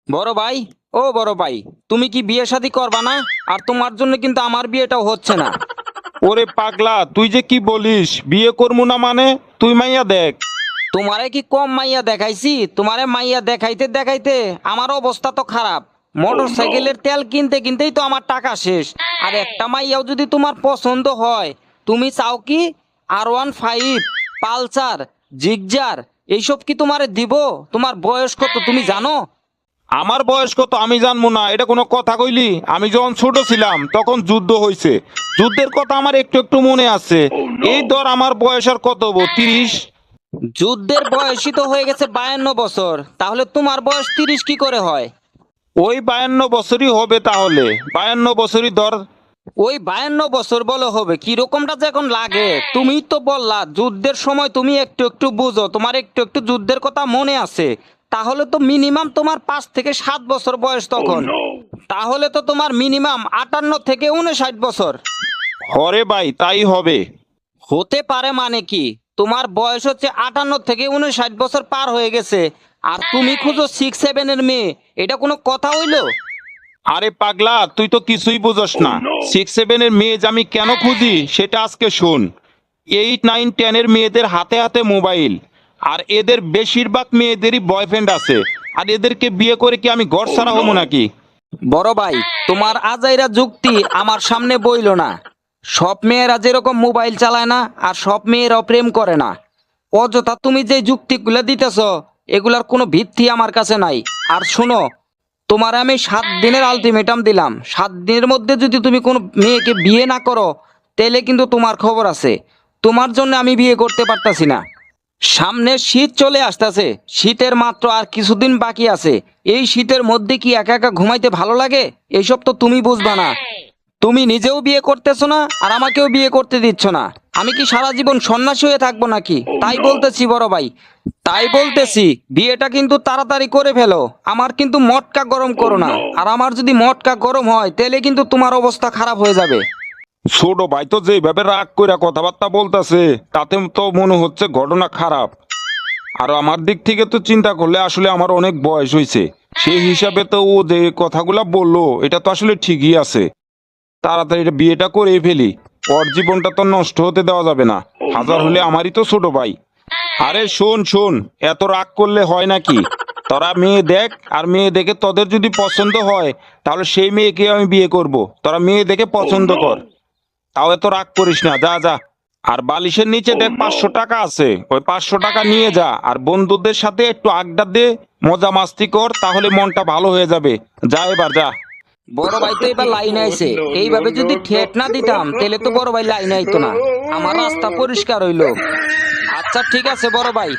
বড় ভাই, ও বড় ভাই, তুমি কি বিয়ে শাদী করবা না? আর তোমার জন্য কিন্তু আমার বিয়েটাও হচ্ছে না। ওরে পাগলা, তুই যে কি বলিস? বিয়ে করবো না মানে? তুই মাইয়া দেখ। তোমারে কি কম মাইয়া দেখাইছি? তোমারে মাইয়া দেখাইতে দেখাইতে আমার অবস্থা তো খারাপ। মোটর সাইকেলের তেল কিনতে কিনতেই তো আমার টাকা শেষ। আর একটা মাইয়াও যদি তোমার পছন্দ হয়, তুমি চাও কি R15, পালসার, জিগজার এইসব কি তোমারে দিব? তোমার বয়স কত তুমি জানো? আমার বয়স কত আমি জানবো না, এটা কোনো কথা কইলি? আমি যখন ছোট ছিলাম তখন যুদ্ধ হয়েছে। যুদ্ধের কথা আমার একটু একটু মনে আছে। এই ধর আমার বয়স আর কত হবো, 30। যুদ্ধের বয়সই তো হয়ে গেছে 52 বছর, তাহলে তোমার বয়স 30 কি করে হয়? ওই 52 বছরই হবে তাহলে। 52 বছরই ধর। ওই 52 বছর বলে হবে, কিরকমটা যে এখন লাগে। তুমি তো বললা যুদ্ধের সময় তুমি একটু একটু বুঝো, তোমার একটু একটু যুদ্ধের কথা মনে আছে। তাহলে তো মিনিমাম তোমার 5 থেকে 7 বছর বয়স তখন। তাহলে তো তোমার মিনিমাম 58 থেকে 59 বছর। হরে ভাই, তাই হবে। হতে পারে মানে কি? তোমার বয়স হচ্ছে 58 থেকে 59 বছর পার হয়ে গেছে, আর তুমি খুঁজো 6-7 এর মেয়ে। এটা কোনো কথা হইলো? আরে পাগলা, তুই তো কিছুই বুঝস না। 6-7 এর মেয়ে যে আমি কেন খুঁজি সেটা আজকে শোন। 8-9-10 এর মেয়েদের হাতে হাতে মোবাইল। আর এদের বেশিরভাগ মেয়েদেরই বয়ফ্রেন্ড আছে। আর এদেরকে বিয়ে করে কি আমি ঘর ছাড়া হবো নাকি? বড় ভাই, তোমার আজাইরা যুক্তি আমার সামনে বইলো না। সব মেয়েরা যেরকম মোবাইল চালায় না, আর সব মেয়েরাও প্রেম করে না। অযথা তুমি যে যুক্তিগুলো দিতেছ, এগুলার কোনো ভিত্তি আমার কাছে নাই। আর শোনো, তোমার আমি 7 দিনের আলটিমেটাম দিলাম। 7 দিনের মধ্যে যদি তুমি কোনো মেয়েকে বিয়ে না করো, তাহলে কিন্তু তোমার খবর আছে। তোমার জন্য আমি বিয়ে করতে পারতাছি না। সামনে শীত চলে আসতেছে, শীতের মাত্র আর কিছুদিন বাকি আছে। এই শীতের মধ্যে কি একা একা ঘুমাইতে ভালো লাগে? এইসব তো তুমি বুঝবা না। তুমি নিজেও বিয়ে করতেছো না, আর আমাকেও বিয়ে করতে দিচ্ছ না। আমি কি সারা জীবন সন্ন্যাসী হয়ে থাকবো নাকি? তাই বলতেছি বড় ভাই, তাই বলতেছি বিয়েটা কিন্তু তাড়াতাড়ি করে ফেলো। আমার কিন্তু মটকা গরম করো না। আর আমার যদি মটকা গরম হয়, তাহলে কিন্তু তোমার অবস্থা খারাপ হয়ে যাবে। ছোট ভাই তো যেভাবে রাগ কইরা কথাবার্তা বলতাছে, তাতে তো মনে হচ্ছে ঘটনা খারাপ। আর আমার দিক থেকে তো চিন্তা করলে আসলে আমার অনেক বয়স হয়েছে। সেই হিসাবে তো ও যে কথাগুলা বললো এটা তো আসলে ঠিকই আছে। তাড়াতাড়ি এটা বিয়েটা করেই ফেলি। ওর জীবনটা তো নষ্ট হতে দেওয়া যাবে না। হাজার হলে আমারই তো ছোট ভাই। আরে শোন শোন, এত রাগ করলে হয় নাকি? তোরা মেয়ে দেখ, আর মেয়ে দেখে তোদের যদি পছন্দ হয় তাহলে সেই মেয়েকে আমি বিয়ে করব। তোরা মেয়ে দেখে পছন্দ কর। তাও এত রাগ করিস না, যা যা। আর বালিশের নিচে দেখ 500 টাকা আছে, ওই 500 টাকা নিয়ে যা। আর বন্ধুদের সাথে একটু আড্ডা দে, মজা মাস্তি কর, তাহলে মনটা ভালো হয়ে যাবে। যা এবার যা। বড় ভাই তো এবার লাইনে আইছে। এইভাবে যদি ঠেট না দিতাম, তাহলে তো বড় ভাই লাইনে আইতো না। আমার রাস্তা পরিষ্কার হইলো। আচ্ছা ঠিক আছে বড় ভাই।